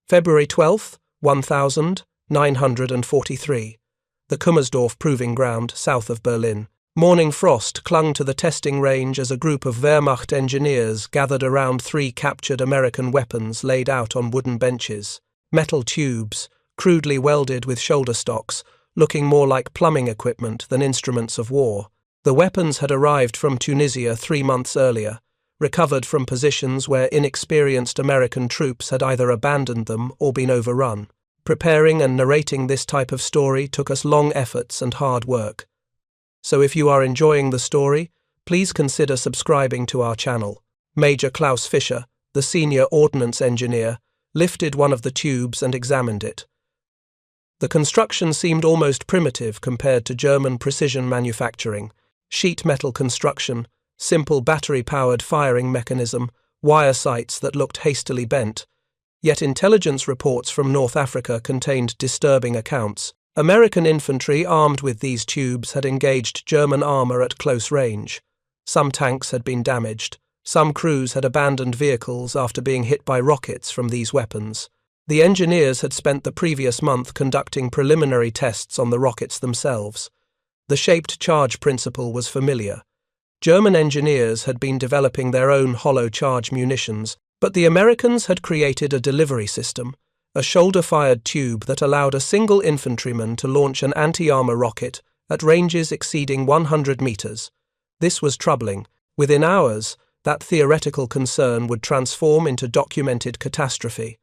February 12, 1943. The Kummersdorf Proving Ground, south of Berlin. Morning frost clung to the testing range as a group of Wehrmacht engineers gathered around 3 captured American weapons laid out on wooden benches. Metal tubes, crudely welded with shoulder stocks, looking more like plumbing equipment than instruments of war. The weapons had arrived from Tunisia 3 months earlier, recovered from positions where inexperienced American troops had either abandoned them or been overrun. Preparing and narrating this type of story took us long efforts and hard work. So if you are enjoying the story, please consider subscribing to our channel. Major Klaus Fischer, the senior ordnance engineer, lifted one of the tubes and examined it. The construction seemed almost primitive compared to German precision manufacturing. Sheet metal construction, simple battery-powered firing mechanism, wire sights that looked hastily bent. Yet intelligence reports from North Africa contained disturbing accounts. American infantry armed with these tubes had engaged German armor at close range. Some tanks had been damaged. Some crews had abandoned vehicles after being hit by rockets from these weapons. The engineers had spent the previous month conducting preliminary tests on the rockets themselves. The shaped charge principle was familiar. German engineers had been developing their own hollow charge munitions, but the Americans had created a delivery system, a shoulder-fired tube that allowed a single infantryman to launch an anti-armor rocket at ranges exceeding 100 meters. This was troubling. Within hours, that theoretical concern would transform into documented catastrophe.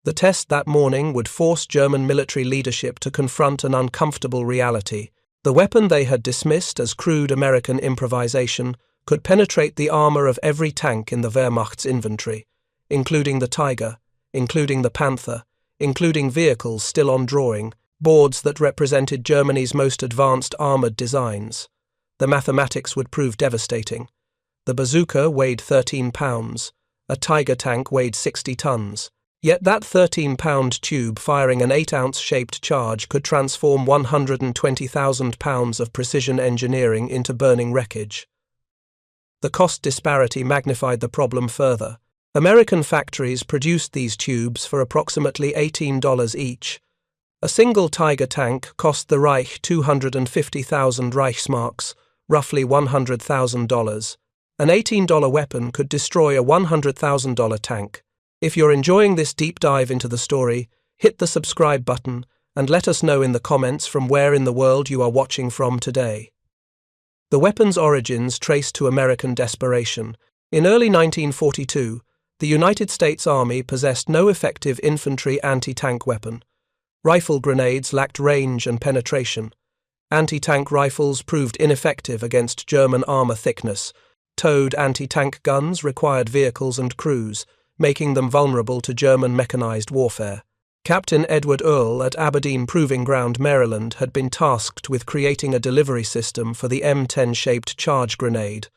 The test that morning would force German military leadership to confront an uncomfortable reality. The weapon they had dismissed as crude American improvisation could penetrate the armor of every tank in the Wehrmacht's inventory, including the Tiger, including the Panther, including vehicles still on drawing, boards that represented Germany's most advanced armored designs. The mathematics would prove devastating. The Bazooka weighed 13 pounds. A Tiger tank weighed 60 tons. Yet that 13-pound tube firing an 8-ounce shaped charge could transform 120,000 pounds of precision engineering into burning wreckage. The cost disparity magnified the problem further. American factories produced these tubes for approximately $18 each. A single Tiger tank cost the Reich 250,000 Reichsmarks, roughly $100,000. An $18 weapon could destroy a $100,000 tank. If you're enjoying this deep dive into the story, hit the subscribe button and let us know in the comments from where in the world you are watching from today. The weapon's origins trace to American desperation. In early 1942, the United States Army possessed no effective infantry anti-tank weapon. Rifle grenades lacked range and penetration. Anti-tank rifles proved ineffective against German armor thickness. Towed anti-tank guns required vehicles and crews, making them vulnerable to German mechanized warfare. Captain Edward Earle at Aberdeen Proving Ground, Maryland, had been tasked with creating a delivery system for the M10-shaped charge grenade,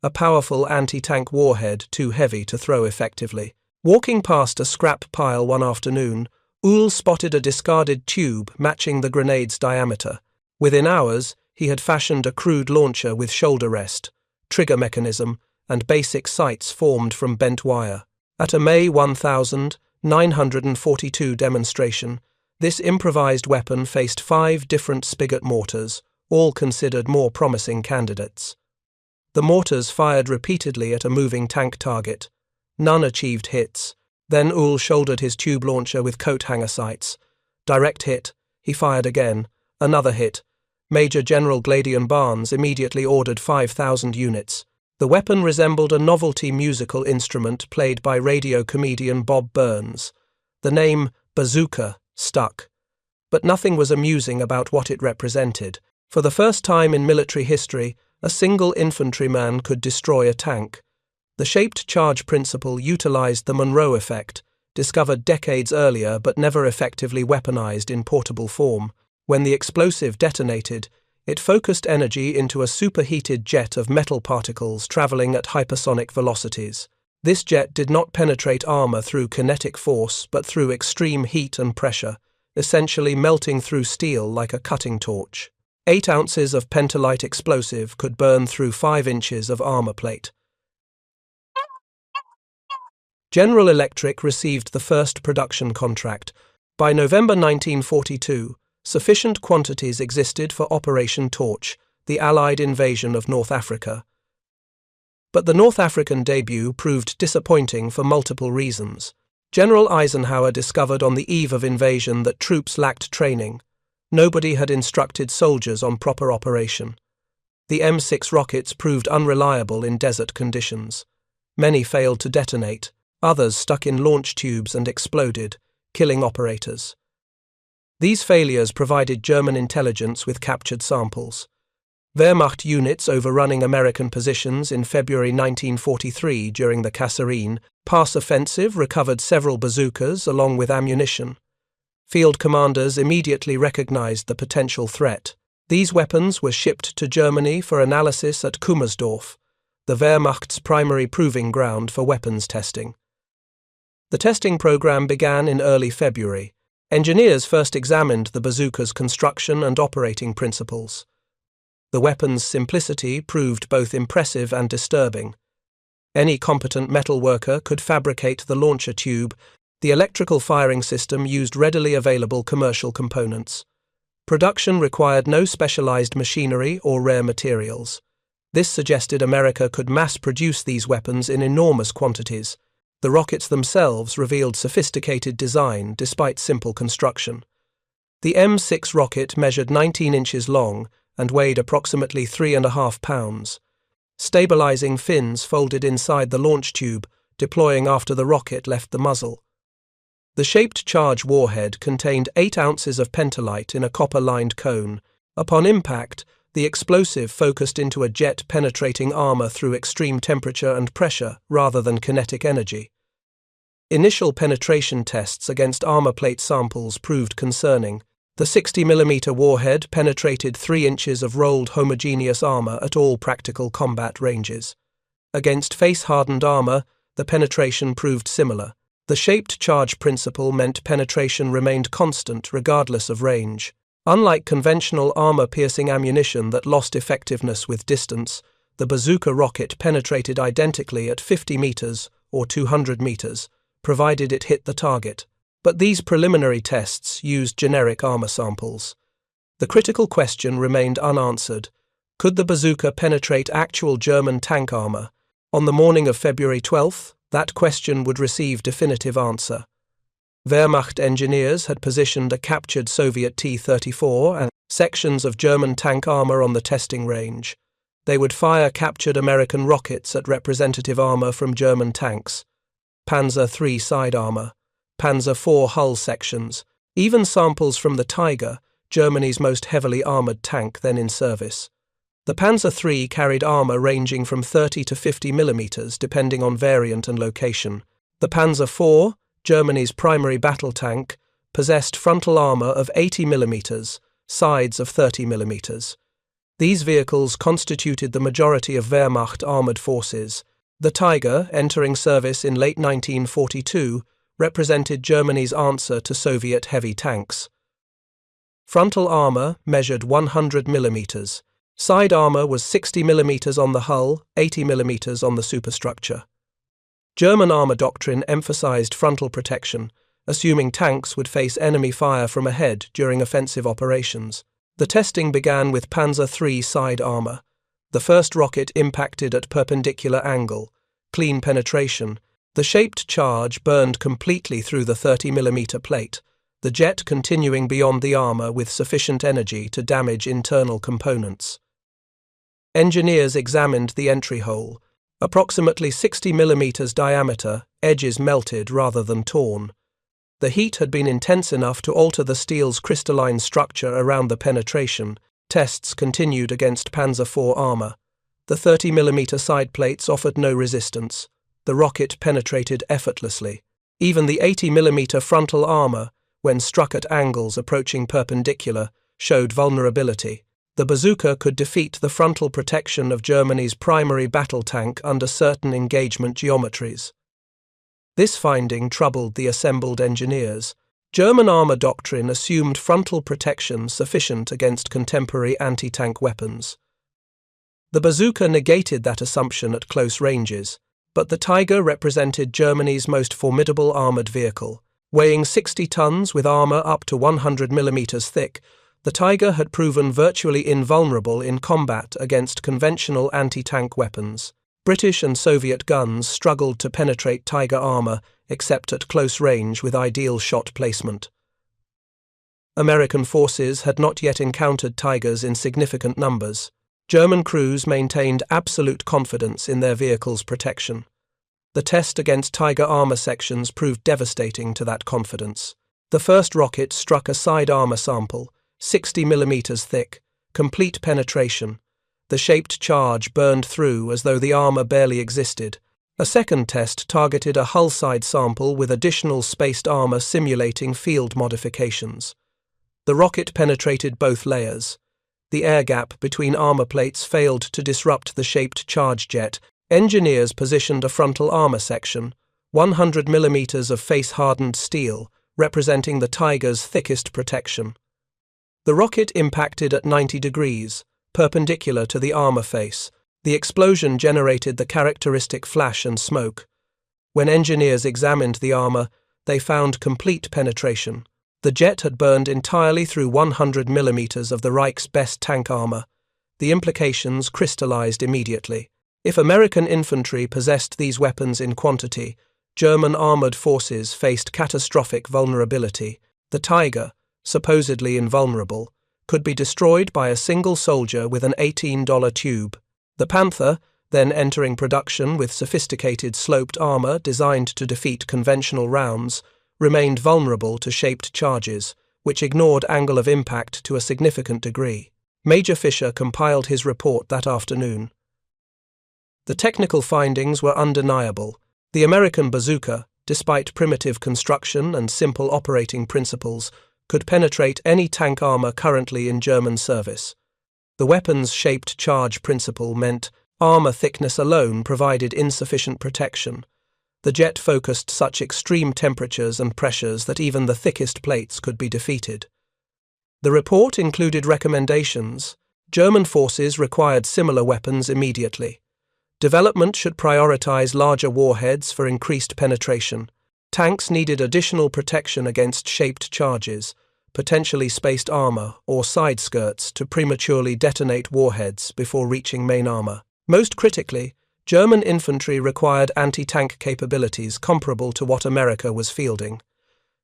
a powerful anti-tank warhead too heavy to throw effectively. Walking past a scrap pile one afternoon, Earle spotted a discarded tube matching the grenade's diameter. Within hours, he had fashioned a crude launcher with shoulder rest, trigger mechanism, and basic sights formed from bent wire. At a May 1942 demonstration, this improvised weapon faced 5 different spigot mortars, all considered more promising candidates. The mortars fired repeatedly at a moving tank target. None achieved hits. Then Earle shouldered his tube launcher with coat hanger sights. Direct hit. He fired again. Another hit. Major General Gladion Barnes immediately ordered 5,000 units. The weapon resembled a novelty musical instrument played by radio comedian Bob Burns. The name Bazooka stuck. But nothing was amusing about what it represented. For the first time in military history, a single infantryman could destroy a tank. The shaped charge principle utilized the Monroe effect, discovered decades earlier but never effectively weaponized in portable form. When the explosive detonated, it focused energy into a superheated jet of metal particles traveling at hypersonic velocities. This jet did not penetrate armor through kinetic force but through extreme heat and pressure, essentially melting through steel like a cutting torch. 8 ounces of pentalite explosive could burn through 5 inches of armor plate. General Electric received the first production contract. By November 1942, sufficient quantities existed for Operation Torch, the Allied invasion of North Africa. But the North African debut proved disappointing for multiple reasons. General Eisenhower discovered on the eve of invasion that troops lacked training. Nobody had instructed soldiers on proper operation. The M6 rockets proved unreliable in desert conditions. Many failed to detonate, others stuck in launch tubes and exploded, killing operators. These failures provided German intelligence with captured samples. Wehrmacht units overrunning American positions in February 1943 during the Kasserine Pass offensive recovered several bazookas along with ammunition. Field commanders immediately recognized the potential threat. These weapons were shipped to Germany for analysis at Kummersdorf, the Wehrmacht's primary proving ground for weapons testing. The testing program began in early February. Engineers first examined the bazooka's construction and operating principles. The weapon's simplicity proved both impressive and disturbing. Any competent metal worker could fabricate the launcher tube. The electrical firing system used readily available commercial components. Production required no specialized machinery or rare materials. This suggested America could mass-produce these weapons in enormous quantities. The rockets themselves revealed sophisticated design despite simple construction. The M6 rocket measured 19 inches long and weighed approximately 3.5 pounds. Stabilizing fins folded inside the launch tube, deploying after the rocket left the muzzle. The shaped charge warhead contained 8 ounces of pentalite in a copper-lined cone. Upon impact, the explosive focused into a jet-penetrating armor through extreme temperature and pressure rather than kinetic energy. Initial penetration tests against armor plate samples proved concerning. The 60mm warhead penetrated 3 inches of rolled homogeneous armor at all practical combat ranges. Against face-hardened armor, the penetration proved similar. The shaped charge principle meant penetration remained constant regardless of range. Unlike conventional armor-piercing ammunition that lost effectiveness with distance, the bazooka rocket penetrated identically at 50 meters or 200 meters, provided it hit the target. But these preliminary tests used generic armor samples. The critical question remained unanswered. Could the bazooka penetrate actual German tank armor? On the morning of February 12th, that question would receive definitive answer. Wehrmacht engineers had positioned a captured Soviet T-34 and sections of German tank armor on the testing range. They would fire captured American rockets at representative armor from German tanks, Panzer III side armor, Panzer IV hull sections, even samples from the Tiger, Germany's most heavily armoured tank then in service. The Panzer III carried armour ranging from 30 to 50 mm depending on variant and location. The Panzer IV, Germany's primary battle tank, possessed frontal armour of 80 mm, sides of 30 mm. These vehicles constituted the majority of Wehrmacht armoured forces. The Tiger, entering service in late 1942, represented Germany's answer to Soviet heavy tanks. Frontal armour measured 100 mm. Side armour was 60 mm on the hull, 80 mm on the superstructure. German armour doctrine emphasized frontal protection, assuming tanks would face enemy fire from ahead during offensive operations. The testing began with Panzer III side armour. The first rocket impacted at perpendicular angle, clean penetration. The shaped charge burned completely through the 30 mm plate, the jet continuing beyond the armour with sufficient energy to damage internal components. Engineers examined the entry hole. Approximately 60 mm diameter, edges melted rather than torn. The heat had been intense enough to alter the steel's crystalline structure around the penetration. Tests continued against Panzer IV armour. The 30 mm side plates offered no resistance. The rocket penetrated effortlessly. Even the 80 mm frontal armour, when struck at angles approaching perpendicular, showed vulnerability. The bazooka could defeat the frontal protection of Germany's primary battle tank under certain engagement geometries. This finding troubled the assembled engineers. German armour doctrine assumed frontal protection sufficient against contemporary anti-tank weapons. The bazooka negated that assumption at close ranges. but the Tiger represented Germany's most formidable armoured vehicle. Weighing 60 tons with armour up to 100 millimeters thick, the Tiger had proven virtually invulnerable in combat against conventional anti-tank weapons. British and Soviet guns struggled to penetrate Tiger armour except at close range with ideal shot placement. American forces had not yet encountered Tigers in significant numbers. German crews maintained absolute confidence in their vehicle's protection. The test against Tiger armour sections proved devastating to that confidence. The first rocket struck a side armour sample, 60 millimeters thick, complete penetration. The shaped charge burned through as though the armour barely existed. A second test targeted a hull side sample with additional spaced armour simulating field modifications. The rocket penetrated both layers. The air gap between armour plates failed to disrupt the shaped charge jet. Engineers positioned a frontal armour section, 100 millimeters of face-hardened steel, representing the Tiger's thickest protection. The rocket impacted at 90 degrees, perpendicular to the armour face. The explosion generated the characteristic flash and smoke. When engineers examined the armour, they found complete penetration. The jet had burned entirely through 100 millimeters of the Reich's best tank armour. The implications crystallized immediately. If American infantry possessed these weapons in quantity, German armoured forces faced catastrophic vulnerability. The Tiger, supposedly invulnerable, could be destroyed by a single soldier with an $18 tube. The Panther, then entering production with sophisticated sloped armour designed to defeat conventional rounds, remained vulnerable to shaped charges, which ignored angle of impact to a significant degree. Major Fisher compiled his report that afternoon. The technical findings were undeniable. The American Bazooka, despite primitive construction and simple operating principles, could penetrate any tank armour currently in German service. The weapon's shaped charge principle meant armour thickness alone provided insufficient protection. The jet focused such extreme temperatures and pressures that even the thickest plates could be defeated. The report included recommendations. German forces required similar weapons immediately. Development should prioritize larger warheads for increased penetration. Tanks needed additional protection against shaped charges, potentially spaced armor or side skirts to prematurely detonate warheads before reaching main armor. Most critically, German infantry required anti-tank capabilities comparable to what America was fielding.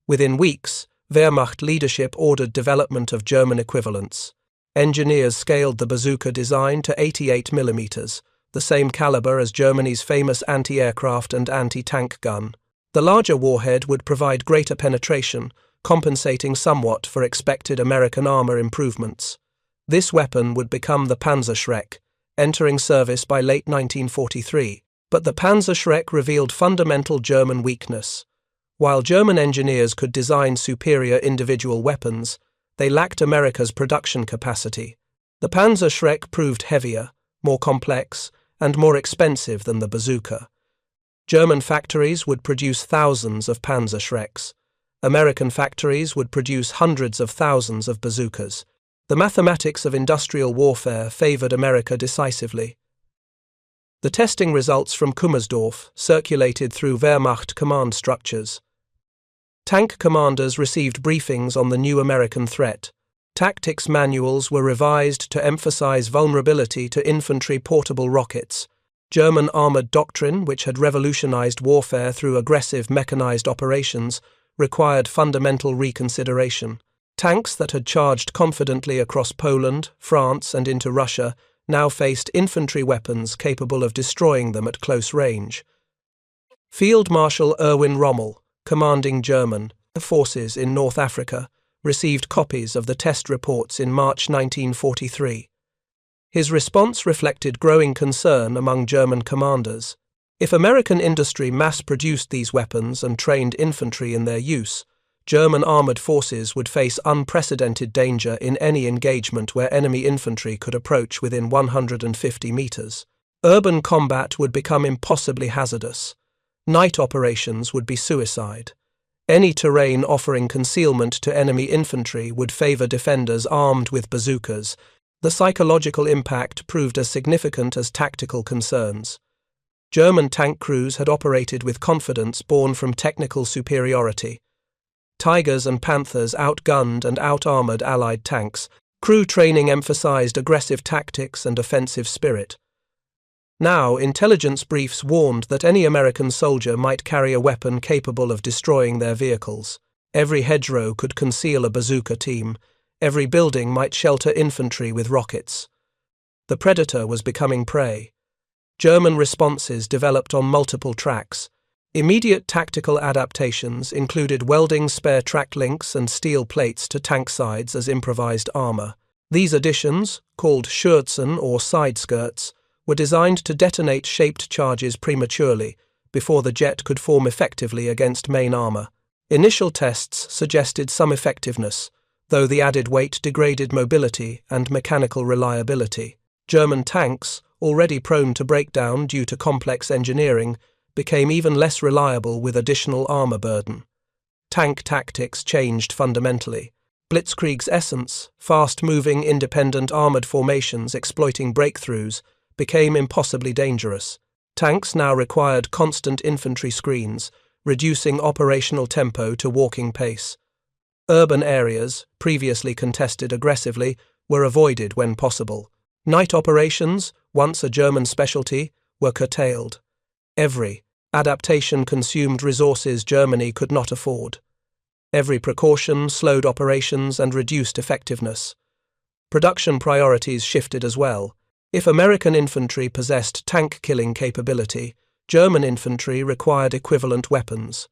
Within weeks, Wehrmacht leadership ordered development of German equivalents. Engineers scaled the bazooka design to 88 millimeters, the same caliber as Germany's famous anti-aircraft and anti-tank gun. The larger warhead would provide greater penetration, compensating somewhat for expected American armor improvements. This weapon would become the Panzer, entering service by late 1943. But the Panzer revealed fundamental German weakness. While German engineers could design superior individual weapons, they lacked America's production capacity. The Panzer proved heavier, more complex, and more expensive than the bazooka. German factories would produce thousands of Panzer. American factories would produce hundreds of thousands of bazookas. The mathematics of industrial warfare favored America decisively. The testing results from Kummersdorf circulated through Wehrmacht command structures. Tank commanders received briefings on the new American threat. Tactics manuals were revised to emphasize vulnerability to infantry portable rockets. German armored doctrine, which had revolutionized warfare through aggressive mechanized operations, required fundamental reconsideration. Tanks that had charged confidently across Poland, France, and into Russia now faced infantry weapons capable of destroying them at close range. Field Marshal Erwin Rommel, commanding German forces in North Africa, received copies of the test reports in March 1943. His response reflected growing concern among German commanders. If American industry mass-produced these weapons and trained infantry in their use, German armoured forces would face unprecedented danger in any engagement where enemy infantry could approach within 150 meters. Urban combat would become impossibly hazardous. Night operations would be suicide. Any terrain offering concealment to enemy infantry would favor defenders armed with bazookas. The psychological impact proved as significant as tactical concerns. German tank crews had operated with confidence born from technical superiority. Tigers and Panthers outgunned and out-armored Allied tanks. Crew training emphasized aggressive tactics and offensive spirit. Now, intelligence briefs warned that any American soldier might carry a weapon capable of destroying their vehicles. Every hedgerow could conceal a bazooka team. Every building might shelter infantry with rockets. The predator was becoming prey. German responses developed on multiple tracks. Immediate tactical adaptations included welding spare track links and steel plates to tank sides as improvised armor. These additions, called Schürzen or side skirts, were designed to detonate shaped charges prematurely before the jet could form effectively against main armor. Initial tests suggested some effectiveness, though the added weight degraded mobility and mechanical reliability. German tanks, already prone to breakdown due to complex engineering, became even less reliable with additional armor burden. Tank tactics changed fundamentally. Blitzkrieg's essence, fast-moving independent armored formations exploiting breakthroughs, became impossibly dangerous. Tanks now required constant infantry screens, reducing operational tempo to walking pace. Urban areas, previously contested aggressively, were avoided when possible. Night operations, once a German specialty, were curtailed. Every adaptation consumed resources Germany could not afford. Every precaution slowed operations and reduced effectiveness. Production priorities shifted as well. If American infantry possessed tank-killing capability, German infantry required equivalent weapons.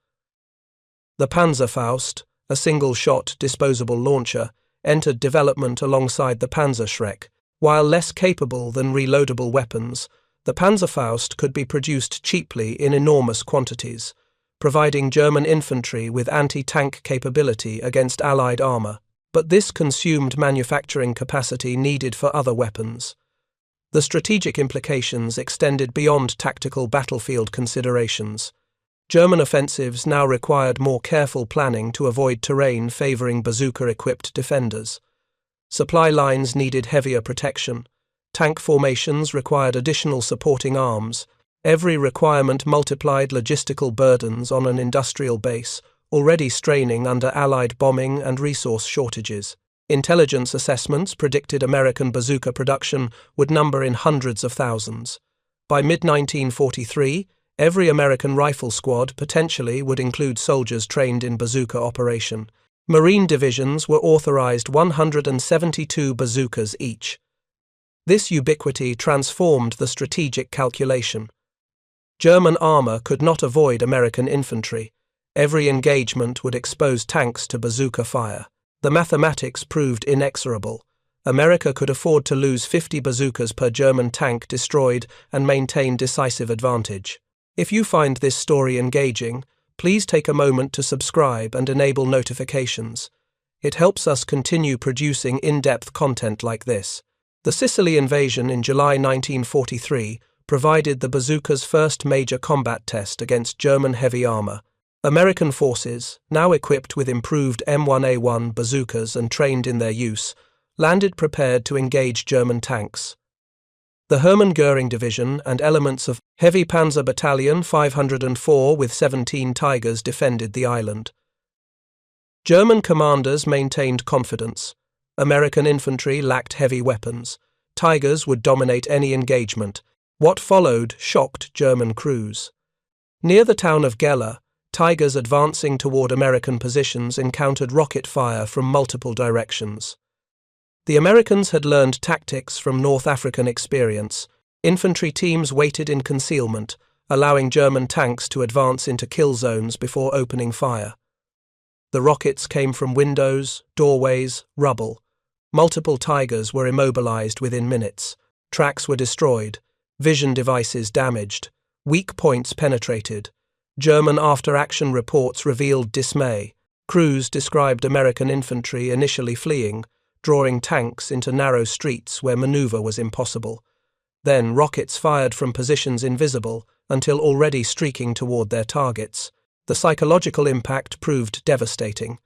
The Panzerfaust, a single-shot disposable launcher, entered development alongside the Panzerschreck. While less capable than reloadable weapons, the Panzerfaust could be produced cheaply in enormous quantities, providing German infantry with anti-tank capability against Allied armor. But this consumed manufacturing capacity needed for other weapons. The strategic implications extended beyond tactical battlefield considerations. German offensives now required more careful planning to avoid terrain favoring bazooka-equipped defenders. Supply lines needed heavier protection. Tank formations required additional supporting arms. Every requirement multiplied logistical burdens on an industrial base, already straining under Allied bombing and resource shortages. Intelligence assessments predicted American bazooka production would number in hundreds of thousands. By mid-1943, every American rifle squad potentially would include soldiers trained in bazooka operation. Marine divisions were authorized 172 bazookas each. This ubiquity transformed the strategic calculation. German armor could not avoid American infantry. Every engagement would expose tanks to bazooka fire. The mathematics proved inexorable. America could afford to lose 50 bazookas per German tank destroyed and maintain decisive advantage. If you find this story engaging, please take a moment to subscribe and enable notifications. It helps us continue producing in-depth content like this. The Sicily invasion in July 1943 provided the bazooka's first major combat test against German heavy armor. American forces, now equipped with improved M1A1 bazookas and trained in their use, landed prepared to engage German tanks. The Hermann Göring Division and elements of Heavy Panzer Battalion 504 with 17 Tigers defended the island. German commanders maintained confidence. American infantry lacked heavy weapons. Tigers would dominate any engagement. What followed shocked German crews. Near the town of Gela, Tigers advancing toward American positions encountered rocket fire from multiple directions. The Americans had learned tactics from North African experience. Infantry teams waited in concealment, allowing German tanks to advance into kill zones before opening fire. The rockets came from windows, doorways, rubble. Multiple Tigers were immobilized within minutes. Tracks were destroyed, vision devices damaged, weak points penetrated. German after-action reports revealed dismay. Crews described American infantry initially fleeing, drawing tanks into narrow streets where maneuver was impossible. Then rockets fired from positions invisible until already streaking toward their targets. The psychological impact proved devastating.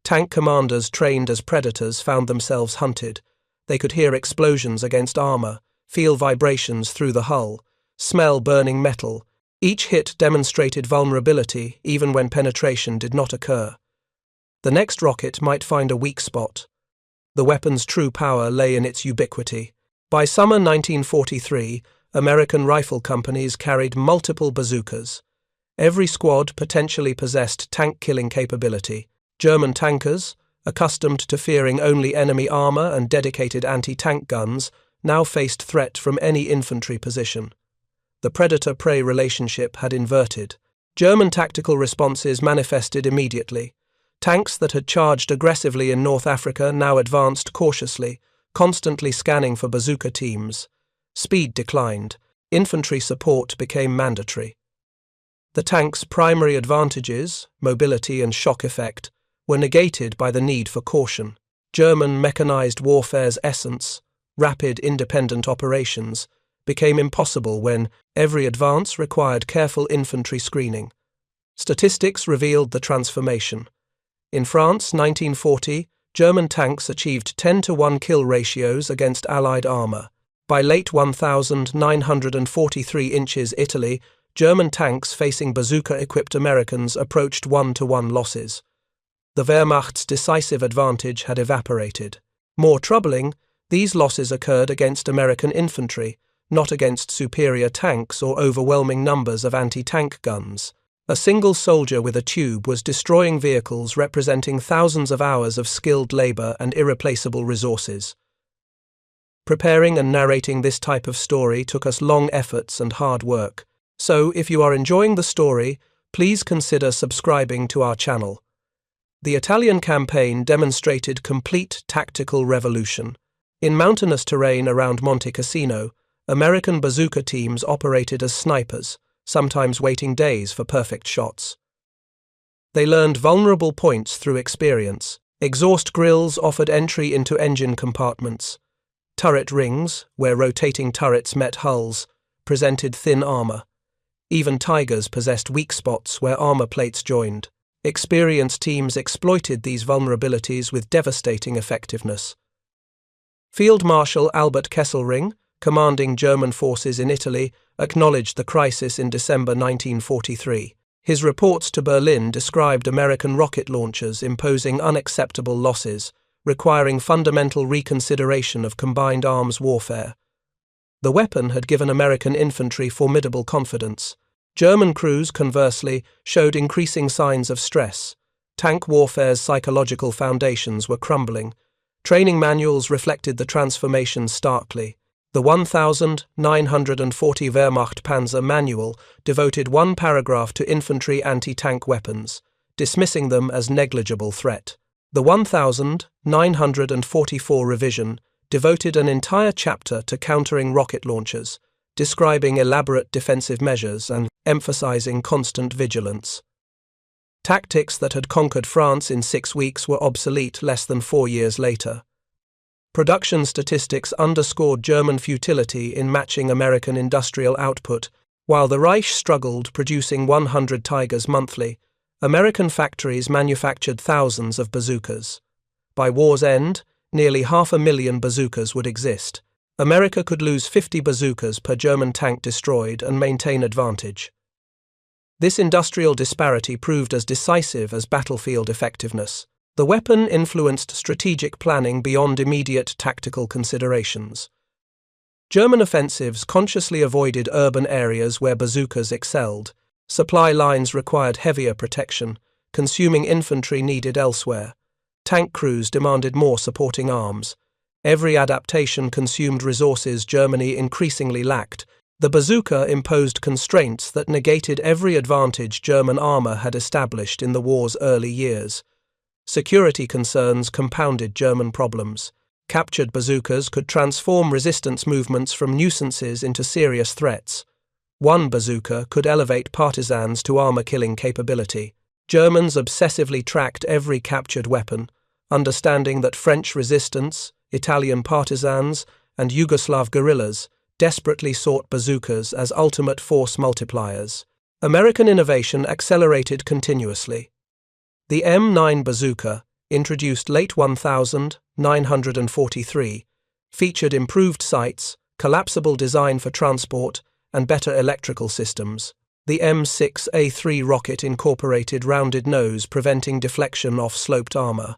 Tank commanders trained as predators found themselves hunted. They could hear explosions against armor, feel vibrations through the hull, smell burning metal. Each hit demonstrated vulnerability even when penetration did not occur. The next rocket might find a weak spot. The weapon's true power lay in its ubiquity. By summer 1943, American rifle companies carried multiple bazookas. Every squad potentially possessed tank-killing capability. German tankers, accustomed to fearing only enemy armor and dedicated anti-tank guns, now faced threat from any infantry position. The predator-prey relationship had inverted. German tactical responses manifested immediately. Tanks that had charged aggressively in North Africa now advanced cautiously, constantly scanning for bazooka teams. Speed declined. Infantry support became mandatory. The tank's primary advantages, mobility and shock effect, were negated by the need for caution. German mechanized warfare's essence, rapid independent operations, became impossible when every advance required careful infantry screening. Statistics revealed the transformation. In France, 1940, German tanks achieved 10-to-1 kill ratios against Allied armor. By late 1943 inches Italy, German tanks facing bazooka-equipped Americans approached 1-to-1 losses. The Wehrmacht's decisive advantage had evaporated. More troubling, these losses occurred against American infantry, not against superior tanks or overwhelming numbers of anti-tank guns. A single soldier with a tube was destroying vehicles representing thousands of hours of skilled labor and irreplaceable resources. Preparing and narrating this type of story took us long efforts and hard work. So, if you are enjoying the story, please consider subscribing to our channel. The Italian campaign demonstrated complete tactical revolution. In mountainous terrain around Monte Cassino, American bazooka teams operated as snipers, sometimes waiting days for perfect shots. They learned vulnerable points through experience. Exhaust grills offered entry into engine compartments. Turret rings, where rotating turrets met hulls, presented thin armor. Even Tigers possessed weak spots where armor plates joined. Experienced teams exploited these vulnerabilities with devastating effectiveness. Field Marshal Albert Kesselring, commanding German forces in Italy, acknowledged the crisis in December 1943. His reports to Berlin described American rocket launchers imposing unacceptable losses, requiring fundamental reconsideration of combined arms warfare. The weapon had given American infantry formidable confidence. German crews, conversely, showed increasing signs of stress. Tank warfare's psychological foundations were crumbling. Training manuals reflected the transformation starkly. The 1940 Wehrmacht Panzer manual devoted one paragraph to infantry anti-tank weapons, dismissing them as negligible threat. The 1944 revision devoted an entire chapter to countering rocket launchers, describing elaborate defensive measures and emphasizing constant vigilance. Tactics that had conquered France in 6 weeks were obsolete less than 4 years later. Production statistics underscored German futility in matching American industrial output. While the Reich struggled, producing 100 Tigers monthly, American factories manufactured thousands of bazookas. By war's end, nearly 500,000 bazookas would exist. America could lose 50 bazookas per German tank destroyed and maintain advantage. This industrial disparity proved as decisive as battlefield effectiveness. The weapon influenced strategic planning beyond immediate tactical considerations. German offensives consciously avoided urban areas where bazookas excelled. Supply lines required heavier protection, consuming infantry needed elsewhere. Tank crews demanded more supporting arms. Every adaptation consumed resources Germany increasingly lacked. The bazooka imposed constraints that negated every advantage German armor had established in the war's early years. Security concerns compounded German problems. Captured bazookas could transform resistance movements from nuisances into serious threats. One bazooka could elevate partisans to armor-killing capability. Germans obsessively tracked every captured weapon, understanding that French resistance, Italian partisans, and Yugoslav guerrillas desperately sought bazookas as ultimate force multipliers. American innovation accelerated continuously. The M9 bazooka, introduced late 1943, featured improved sights, collapsible design for transport, and better electrical systems. The M6A3 rocket incorporated rounded nose, preventing deflection off sloped armor.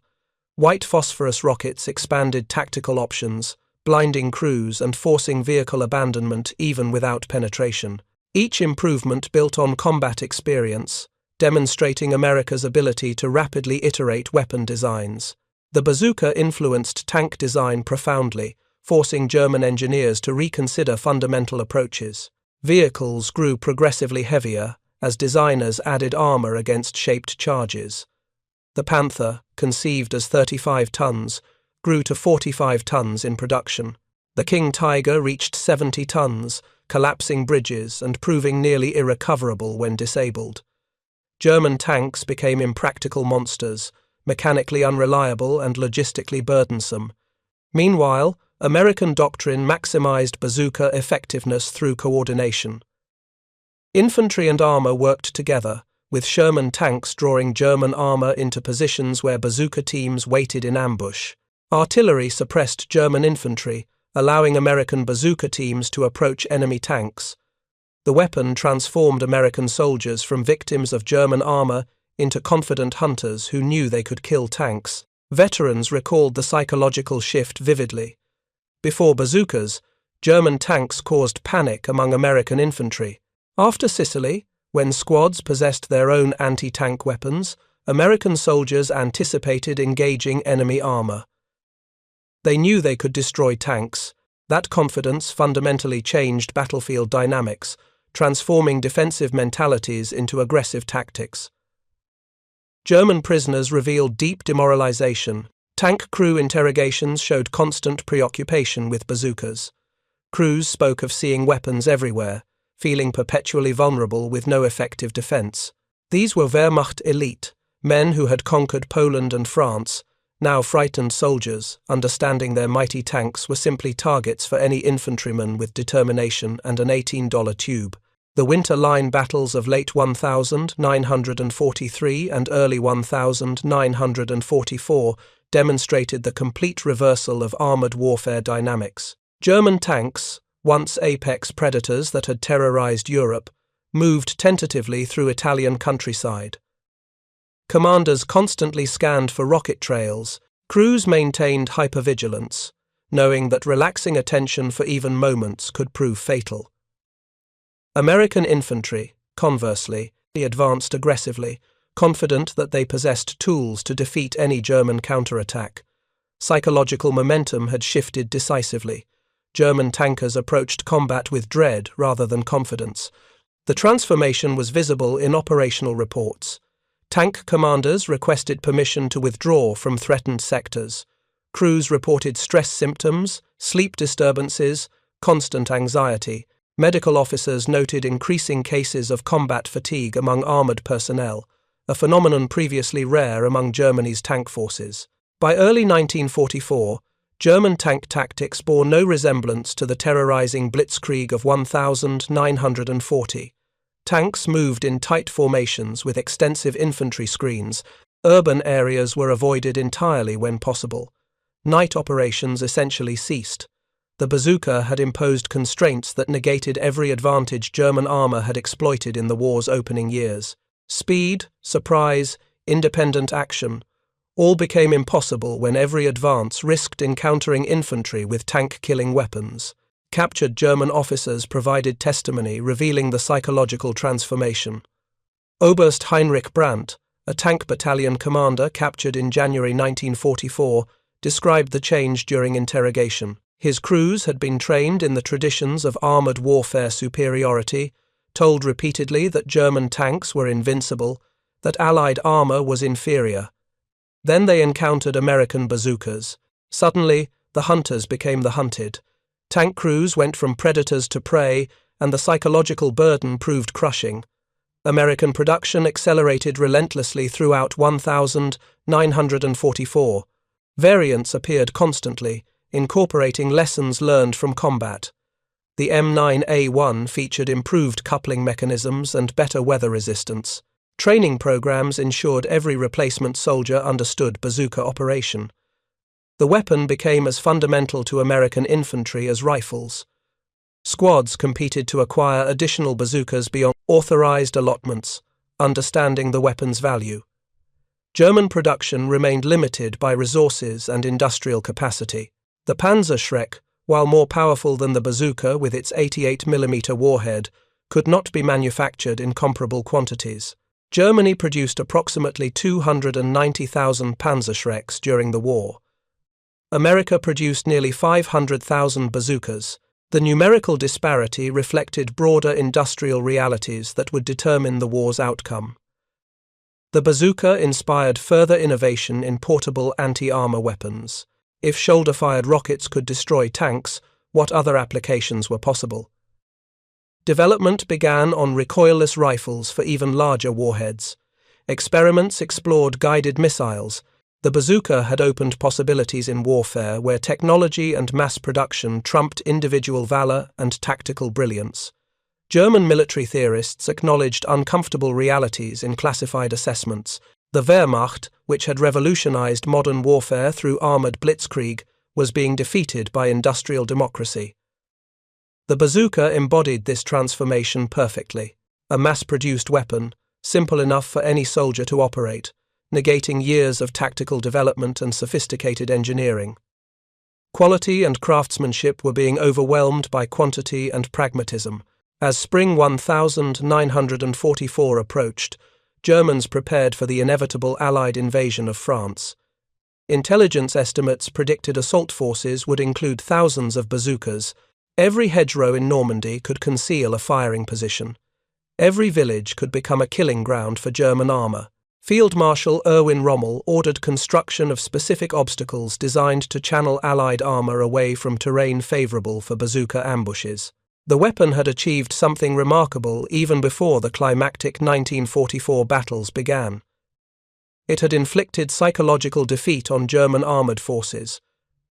White phosphorus rockets expanded tactical options, blinding crews and forcing vehicle abandonment even without penetration. Each improvement built on combat experience, demonstrating America's ability to rapidly iterate weapon designs. The Bazooka influenced tank design profoundly, forcing German engineers to reconsider fundamental approaches. Vehicles grew progressively heavier as designers added armor against shaped charges. The Panther, conceived as 35 tons, grew to 45 tons in production. The King Tiger reached 70 tons, collapsing bridges and proving nearly irrecoverable when disabled. German tanks became impractical monsters, mechanically unreliable and logistically burdensome. Meanwhile, American doctrine maximized bazooka effectiveness through coordination. Infantry and armor worked together, with Sherman tanks drawing German armor into positions where bazooka teams waited in ambush. Artillery suppressed German infantry, allowing American bazooka teams to approach enemy tanks. The weapon transformed American soldiers from victims of German armor into confident hunters who knew they could kill tanks. Veterans recalled the psychological shift vividly. Before bazookas, German tanks caused panic among American infantry. After Sicily, when squads possessed their own anti-tank weapons, American soldiers anticipated engaging enemy armor. They knew they could destroy tanks. That confidence fundamentally changed battlefield dynamics, transforming defensive mentalities into aggressive tactics. German prisoners revealed deep demoralization. Tank crew interrogations showed constant preoccupation with bazookas. Crews spoke of seeing weapons everywhere, feeling perpetually vulnerable with no effective defense. These were Wehrmacht elite, men who had conquered Poland and France, now frightened soldiers, understanding their mighty tanks were simply targets for any infantryman with determination and an $18 tube. The winter line battles of late 1943 and early 1944 demonstrated the complete reversal of armored warfare dynamics. German tanks, once apex predators that had terrorized Europe, moved tentatively through Italian countryside. Commanders constantly scanned for rocket trails. Crews maintained hypervigilance, knowing that relaxing attention for even moments could prove fatal. American infantry, conversely, advanced aggressively, confident that they possessed tools to defeat any German counterattack. Psychological momentum had shifted decisively. German tankers approached combat with dread rather than confidence. The transformation was visible in operational reports. Tank commanders requested permission to withdraw from threatened sectors. Crews reported stress symptoms, sleep disturbances, constant anxiety. Medical officers noted increasing cases of combat fatigue among armored personnel, a phenomenon previously rare among Germany's tank forces. By early 1944, German tank tactics bore no resemblance to the terrorizing blitzkrieg of 1940. Tanks moved in tight formations with extensive infantry screens. Urban areas were avoided entirely when possible. Night operations essentially ceased. The bazooka had imposed constraints that negated every advantage German armor had exploited in the war's opening years. Speed, surprise, independent action, all became impossible when every advance risked encountering infantry with tank-killing weapons. Captured German officers provided testimony revealing the psychological transformation. Oberst Heinrich Brandt, a tank battalion commander captured in January 1944, described the change during interrogation. His crews had been trained in the traditions of armored warfare superiority, told repeatedly that German tanks were invincible, that Allied armor was inferior. Then they encountered American bazookas. Suddenly, the hunters became the hunted. Tank crews went from predators to prey, and the psychological burden proved crushing. American production accelerated relentlessly throughout 1944. Variants appeared constantly, incorporating lessons learned from combat. The M9A1 featured improved coupling mechanisms and better weather resistance. Training programs ensured every replacement soldier understood bazooka operation. The weapon became as fundamental to American infantry as rifles. Squads competed to acquire additional bazookas beyond authorized allotments, understanding the weapon's value. German production remained limited by resources and industrial capacity. The Panzer, while more powerful than the bazooka with its 88mm warhead, could not be manufactured in comparable quantities. Germany produced approximately 290,000 Panzer during the war. America produced nearly 500,000 bazookas. The numerical disparity reflected broader industrial realities that would determine the war's outcome. The bazooka inspired further innovation in portable anti-armor weapons. If shoulder-fired rockets could destroy tanks, what other applications were possible? Development began on recoilless rifles for even larger warheads. Experiments explored guided missiles. The bazooka had opened possibilities in warfare where technology and mass production trumped individual valor and tactical brilliance. German military theorists acknowledged uncomfortable realities in classified assessments. The Wehrmacht, which had revolutionized modern warfare through armored blitzkrieg, was being defeated by industrial democracy. The bazooka embodied this transformation perfectly. A mass-produced weapon, simple enough for any soldier to operate, negating years of tactical development and sophisticated engineering. Quality and craftsmanship were being overwhelmed by quantity and pragmatism. As spring 1944 approached, Germans prepared for the inevitable Allied invasion of France. Intelligence estimates predicted assault forces would include thousands of bazookas. Every hedgerow in Normandy could conceal a firing position. Every village could become a killing ground for German armor. Field Marshal Erwin Rommel ordered construction of specific obstacles designed to channel Allied armor away from terrain favorable for bazooka ambushes. The weapon had achieved something remarkable even before the climactic 1944 battles began. It had inflicted psychological defeat on German armored forces.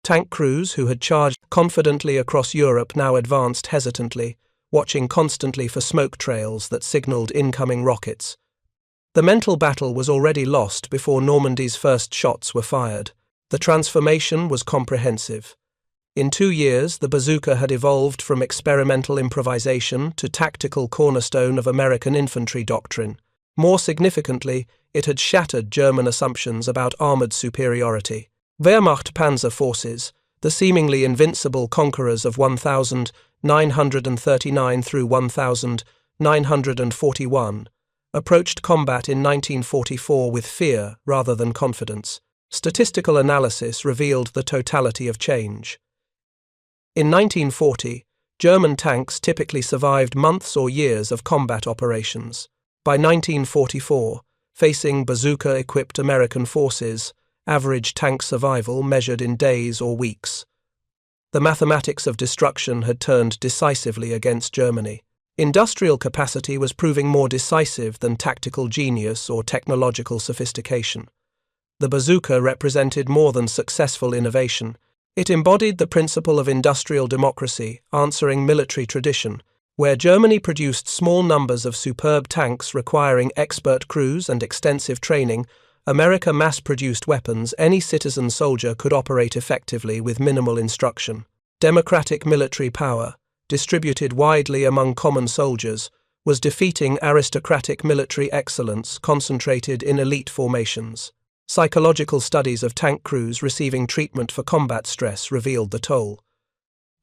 Tank crews who had charged confidently across Europe now advanced hesitantly, watching constantly for smoke trails that signaled incoming rockets. The mental battle was already lost before Normandy's first shots were fired. The transformation was comprehensive. In 2 years, the bazooka had evolved from experimental improvisation to tactical cornerstone of American infantry doctrine. More significantly, it had shattered German assumptions about armored superiority. Wehrmacht panzer forces, the seemingly invincible conquerors of 1939 through 1941, approached combat in 1944 with fear rather than confidence. Statistical analysis revealed the totality of change. In 1940, German tanks typically survived months or years of combat operations. By 1944, facing bazooka-equipped American forces, average tank survival measured in days or weeks. The mathematics of destruction had turned decisively against Germany. Industrial capacity was proving more decisive than tactical genius or technological sophistication. The bazooka represented more than successful innovation. It embodied the principle of industrial democracy, answering military tradition, where Germany produced small numbers of superb tanks requiring expert crews and extensive training. America mass-produced weapons any citizen soldier could operate effectively with minimal instruction. Democratic military power, distributed widely among common soldiers, was defeating aristocratic military excellence concentrated in elite formations. Psychological studies of tank crews receiving treatment for combat stress revealed the toll.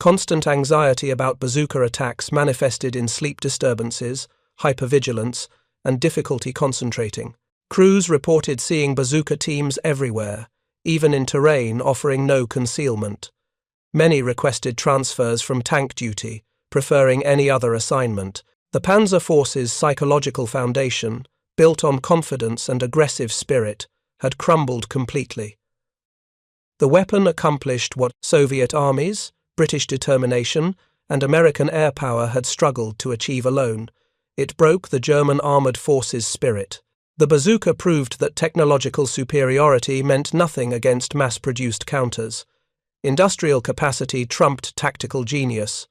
Constant anxiety about bazooka attacks manifested in sleep disturbances, hypervigilance, and difficulty concentrating. Crews reported seeing bazooka teams everywhere, even in terrain offering no concealment. Many requested transfers from tank duty, preferring any other assignment. The Panzer Force's psychological foundation, built on confidence and aggressive spirit, had crumbled completely. The weapon accomplished what Soviet armies, British determination, and American air power had struggled to achieve alone. It broke the German armored forces' spirit. The bazooka proved that technological superiority meant nothing against mass-produced counters. Industrial capacity trumped tactical genius.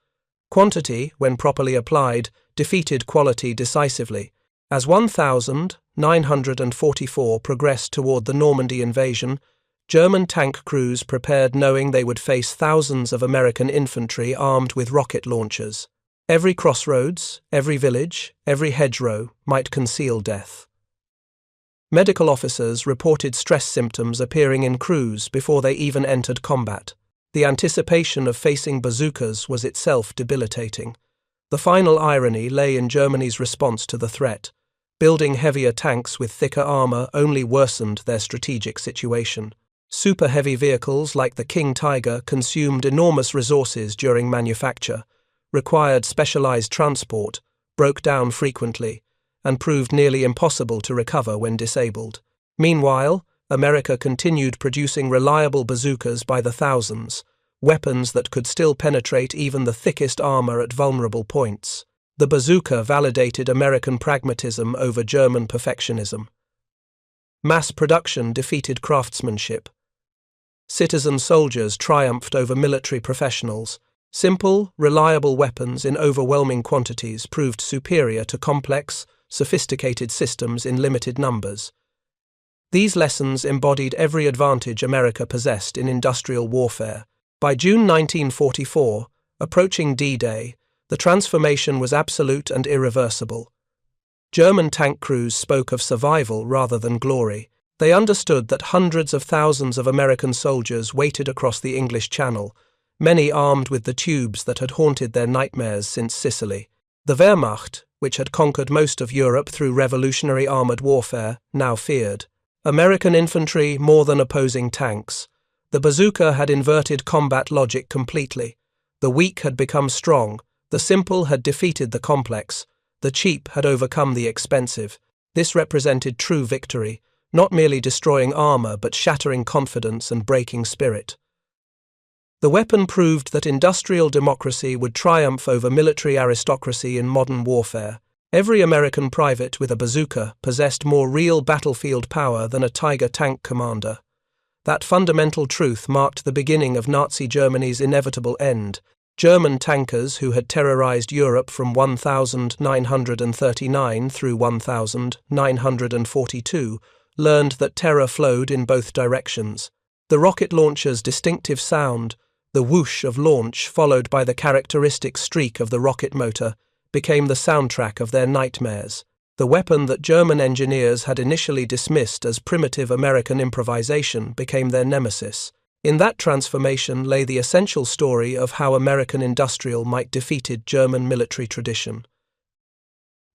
Quantity, when properly applied, defeated quality decisively. As 1944 progressed toward the Normandy invasion, German tank crews prepared knowing they would face thousands of American infantry armed with rocket launchers. Every crossroads, every village, every hedgerow might conceal death. Medical officers reported stress symptoms appearing in crews before they even entered combat. The anticipation of facing bazookas was itself debilitating. The final irony lay in Germany's response to the threat. Building heavier tanks with thicker armor only worsened their strategic situation. Super heavy vehicles like the King Tiger consumed enormous resources during manufacture, required specialized transport, broke down frequently, and proved nearly impossible to recover when disabled. Meanwhile, America continued producing reliable bazookas by the thousands, weapons that could still penetrate even the thickest armor at vulnerable points. The bazooka validated American pragmatism over German perfectionism. Mass production defeated craftsmanship. Citizen soldiers triumphed over military professionals. Simple, reliable weapons in overwhelming quantities proved superior to complex, sophisticated systems in limited numbers. These lessons embodied every advantage America possessed in industrial warfare. By June 1944, approaching D-Day, the transformation was absolute and irreversible. German tank crews spoke of survival rather than glory. They understood that hundreds of thousands of American soldiers waited across the English Channel, many armed with the tubes that had haunted their nightmares since Sicily. The Wehrmacht, which had conquered most of Europe through revolutionary armored warfare, now feared American infantry more than opposing tanks. The bazooka had inverted combat logic completely. The weak had become strong, the simple had defeated the complex, the cheap had overcome the expensive. This represented true victory, not merely destroying armor but shattering confidence and breaking spirit. The weapon proved that industrial democracy would triumph over military aristocracy in modern warfare. Every American private with a bazooka possessed more real battlefield power than a Tiger tank commander. That fundamental truth marked the beginning of Nazi Germany's inevitable end. German tankers who had terrorized Europe from 1939 through 1942 learned that terror flowed in both directions. The rocket launcher's distinctive sound, the whoosh of launch followed by the characteristic streak of the rocket motor, became the soundtrack of their nightmares. The weapon that German engineers had initially dismissed as primitive American improvisation became their nemesis. In that transformation lay the essential story of how American industrial might defeated German military tradition.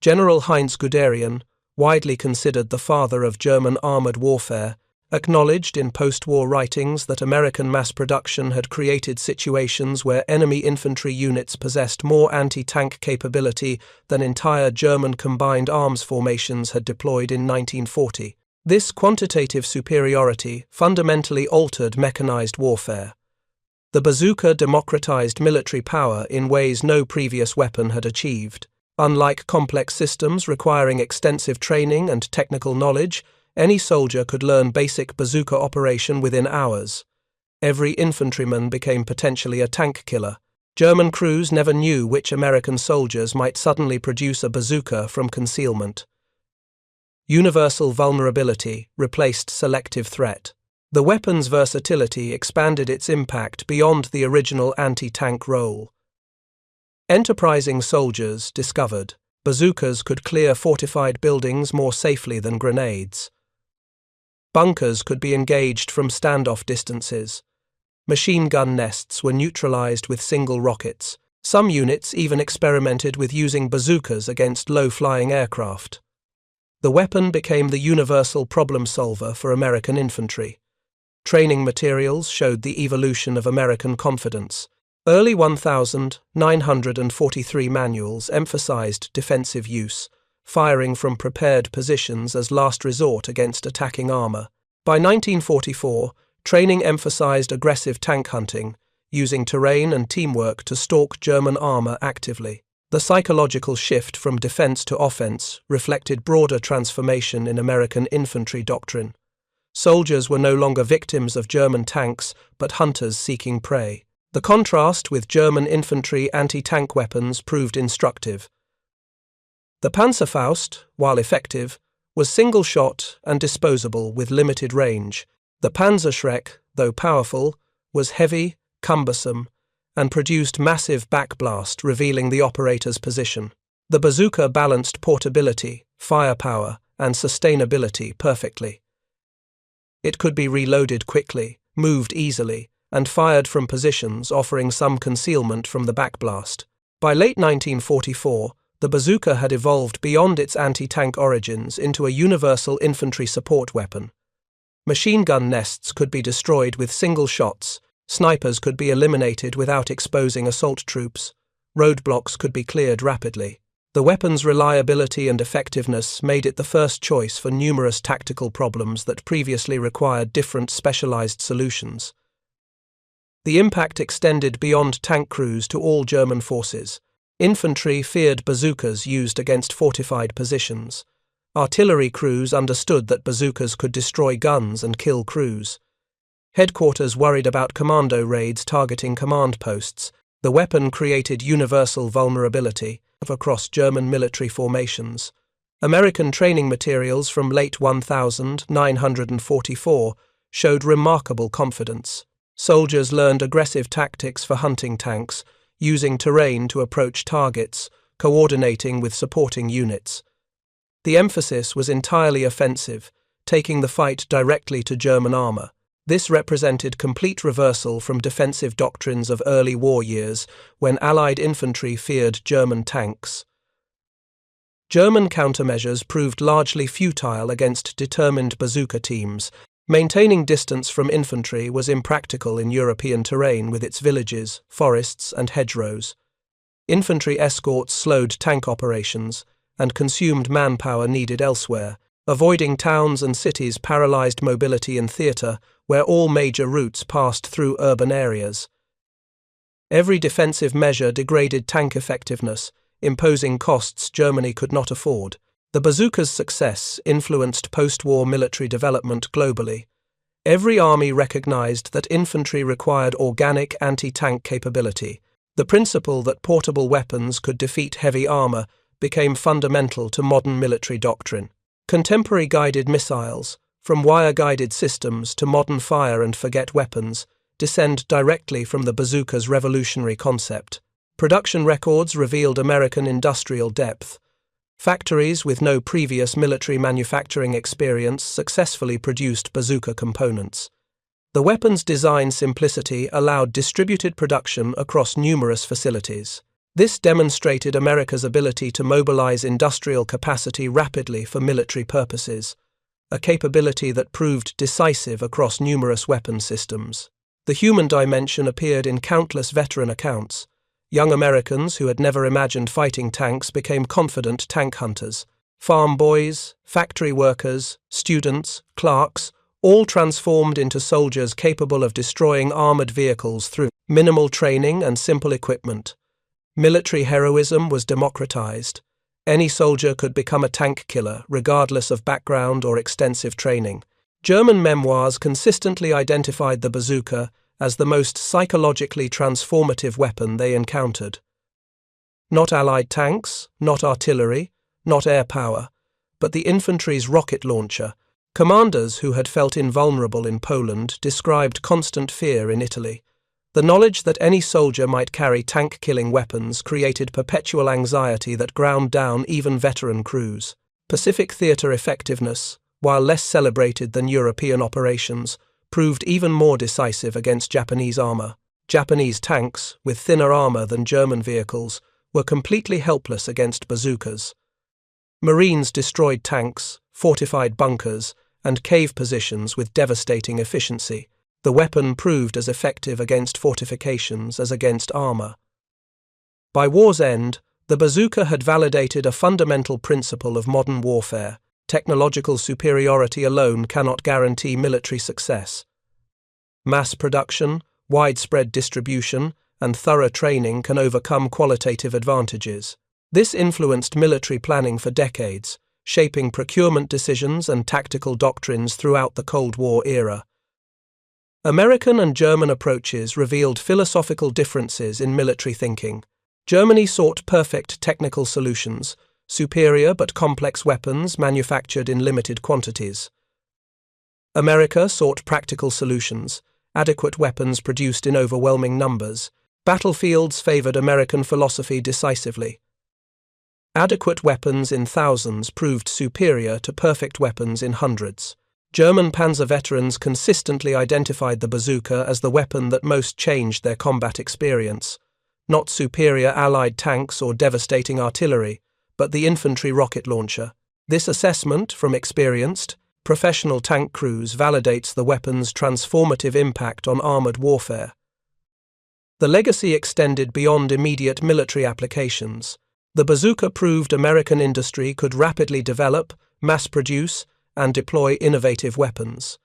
General Heinz Guderian, widely considered the father of German armored warfare, acknowledged in post-war writings that American mass production had created situations where enemy infantry units possessed more anti-tank capability than entire German combined arms formations had deployed in 1940. This quantitative superiority fundamentally altered mechanized warfare. The bazooka democratized military power in ways no previous weapon had achieved. Unlike complex systems requiring extensive training and technical knowledge, any soldier could learn basic bazooka operation within hours. Every infantryman became potentially a tank killer. German crews never knew which American soldiers might suddenly produce a bazooka from concealment. Universal vulnerability replaced selective threat. The weapon's versatility expanded its impact beyond the original anti-tank role. Enterprising soldiers discovered bazookas could clear fortified buildings more safely than grenades. Bunkers could be engaged from standoff distances. Machine gun nests were neutralized with single rockets. Some units even experimented with using bazookas against low-flying aircraft. The weapon became the universal problem solver for American infantry. Training materials showed the evolution of American confidence. Early 1943 manuals emphasized defensive use, firing from prepared positions as last resort against attacking armor. By 1944, training emphasized aggressive tank hunting, using terrain and teamwork to stalk German armor actively. The psychological shift from defense to offense reflected broader transformation in American infantry doctrine. Soldiers were no longer victims of German tanks, but hunters seeking prey. The contrast with German infantry anti-tank weapons proved instructive. The Panzerfaust, while effective, was single-shot and disposable with limited range. The Panzer, though powerful, was heavy, cumbersome, and produced massive backblast, revealing the operator's position. The bazooka balanced portability, firepower, and sustainability perfectly. It could be reloaded quickly, moved easily, and fired from positions offering some concealment from the backblast. By late 1944, the bazooka had evolved beyond its anti-tank origins into a universal infantry support weapon. Machine gun nests could be destroyed with single shots, snipers could be eliminated without exposing assault troops, roadblocks could be cleared rapidly. The weapon's reliability and effectiveness made it the first choice for numerous tactical problems that previously required different specialized solutions. The impact extended beyond tank crews to all German forces. Infantry feared bazookas used against fortified positions. Artillery crews understood that bazookas could destroy guns and kill crews. Headquarters worried about commando raids targeting command posts. The weapon created universal vulnerability across German military formations. American training materials from late 1944 showed remarkable confidence. Soldiers learned aggressive tactics for hunting tanks, using terrain to approach targets, coordinating with supporting units. The emphasis was entirely offensive, taking the fight directly to German armor. This represented complete reversal from defensive doctrines of early war years, when Allied infantry feared German tanks. German countermeasures proved largely futile against determined bazooka teams. Maintaining distance from infantry was impractical in European terrain with its villages, forests, and hedgerows. Infantry escorts slowed tank operations and consumed manpower needed elsewhere. Avoiding towns and cities paralyzed mobility in theatre, where all major routes passed through urban areas. Every defensive measure degraded tank effectiveness, imposing costs Germany could not afford. The bazooka's success influenced post-war military development globally. Every army recognized that infantry required organic anti-tank capability. The principle that portable weapons could defeat heavy armor became fundamental to modern military doctrine. Contemporary guided missiles, from wire-guided systems to modern fire-and-forget weapons, descend directly from the bazooka's revolutionary concept. Production records revealed American industrial depth. Factories with no previous military manufacturing experience successfully produced bazooka components. The weapon's design simplicity allowed distributed production across numerous facilities. This demonstrated America's ability to mobilize industrial capacity rapidly for military purposes, a capability that proved decisive across numerous weapon systems. The human dimension appeared in countless veteran accounts. Young Americans who had never imagined fighting tanks became confident tank hunters. Farm boys, factory workers, students, clerks, all transformed into soldiers capable of destroying armored vehicles through minimal training and simple equipment. Military heroism was democratized. Any soldier could become a tank killer, regardless of background or extensive training. German memoirs consistently identified the bazooka as the most psychologically transformative weapon they encountered. Not Allied tanks, not artillery, not air power, but the infantry's rocket launcher. Commanders who had felt invulnerable in Poland described constant fear in Italy. The knowledge that any soldier might carry tank-killing weapons created perpetual anxiety that ground down even veteran crews. Pacific theater effectiveness, while less celebrated than European operations, proved even more decisive against Japanese armor. Japanese tanks, with thinner armor than German vehicles, were completely helpless against bazookas. Marines destroyed tanks, fortified bunkers, and cave positions with devastating efficiency. The weapon proved as effective against fortifications as against armor. By war's end, the bazooka had validated a fundamental principle of modern warfare. Technological superiority alone cannot guarantee military success. Mass production, widespread distribution, and thorough training can overcome qualitative advantages. This influenced military planning for decades, shaping procurement decisions and tactical doctrines throughout the Cold War era. American and German approaches revealed philosophical differences in military thinking. Germany sought perfect technical solutions, superior but complex weapons manufactured in limited quantities. America sought practical solutions, adequate weapons produced in overwhelming numbers. Battlefields favored American philosophy decisively. Adequate weapons in thousands proved superior to perfect weapons in hundreds. German Panzer veterans consistently identified the bazooka as the weapon that most changed their combat experience. Not superior Allied tanks or devastating artillery, but the infantry rocket launcher. This assessment from experienced, professional tank crews validates the weapon's transformative impact on armored warfare. The legacy extended beyond immediate military applications. The bazooka proved American industry could rapidly develop, mass-produce, and deploy innovative weapons.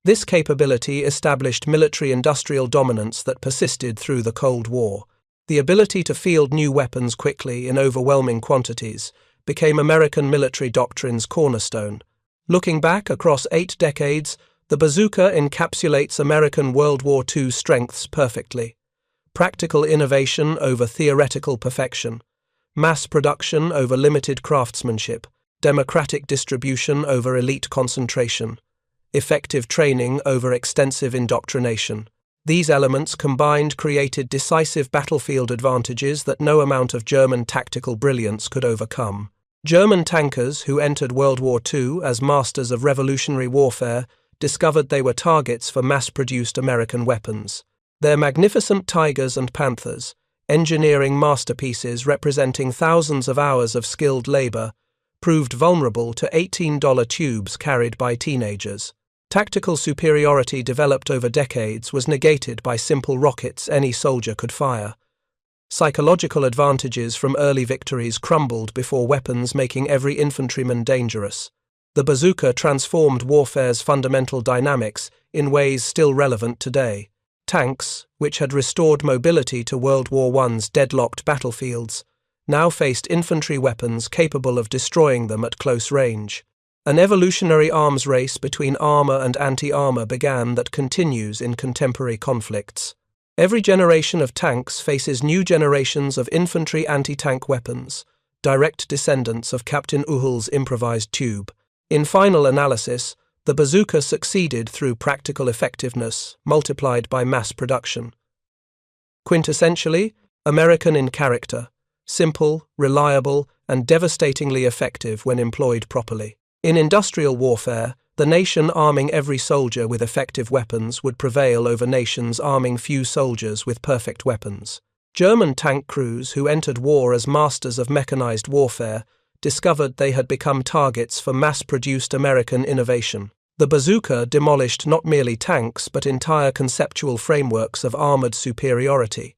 This capability established military-industrial dominance that persisted through the Cold War. The ability to field new weapons quickly in overwhelming quantities became American military doctrine's cornerstone. Looking back across 8 decades, the bazooka encapsulates American World War II strengths perfectly. Practical innovation over theoretical perfection, mass production over limited craftsmanship, democratic distribution over elite concentration, effective training over extensive indoctrination. These elements combined created decisive battlefield advantages that no amount of German tactical brilliance could overcome. German tankers who entered World War II as masters of revolutionary warfare discovered they were targets for mass-produced American weapons. Their magnificent Tigers and Panthers, engineering masterpieces representing thousands of hours of skilled labor, proved vulnerable to $18 tubes carried by teenagers. Tactical superiority developed over decades was negated by simple rockets any soldier could fire. Psychological advantages from early victories crumbled before weapons, making every infantryman dangerous. The bazooka transformed warfare's fundamental dynamics in ways still relevant today. Tanks, which had restored mobility to World War I's deadlocked battlefields, now faced infantry weapons capable of destroying them at close range. An evolutionary arms race between armor and anti-armor began that continues in contemporary conflicts. Every generation of tanks faces new generations of infantry anti-tank weapons, direct descendants of Captain Uhl's improvised tube. In final analysis, the bazooka succeeded through practical effectiveness, multiplied by mass production. Quintessentially, American in character, simple, reliable, and devastatingly effective when employed properly. In industrial warfare, the nation arming every soldier with effective weapons would prevail over nations arming few soldiers with perfect weapons. German tank crews who entered war as masters of mechanized warfare discovered they had become targets for mass-produced American innovation. The bazooka demolished not merely tanks but entire conceptual frameworks of armored superiority.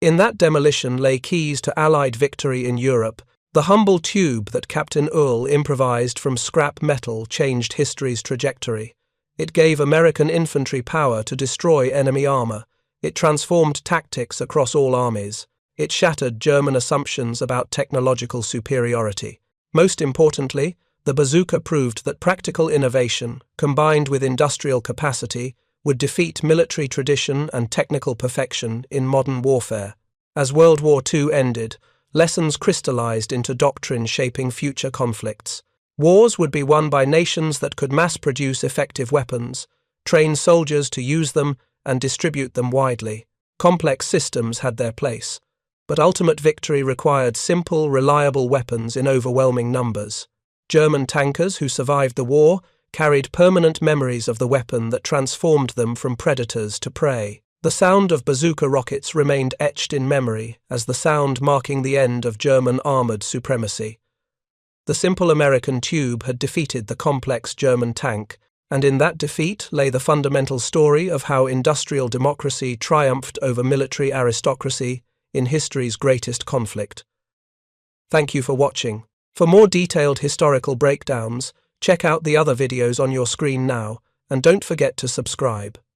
In that demolition lay keys to Allied victory in Europe. The humble tube that Captain Uhl improvised from scrap metal changed history's trajectory. It gave American infantry power to destroy enemy armor. It transformed tactics across all armies. It shattered German assumptions about technological superiority. Most importantly, the bazooka proved that practical innovation, combined with industrial capacity, would defeat military tradition and technical perfection in modern warfare. As World War II ended, lessons crystallized into doctrine shaping future conflicts. Wars would be won by nations that could mass-produce effective weapons, train soldiers to use them, and distribute them widely. Complex systems had their place, but ultimate victory required simple, reliable weapons in overwhelming numbers. German tankers who survived the war carried permanent memories of the weapon that transformed them from predators to prey. The sound of bazooka rockets remained etched in memory as the sound marking the end of German armored supremacy. The simple American tube had defeated the complex German tank, and in that defeat lay the fundamental story of how industrial democracy triumphed over military aristocracy in history's greatest conflict. Thank you for watching. For more detailed historical breakdowns, check out the other videos on your screen now, and don't forget to subscribe.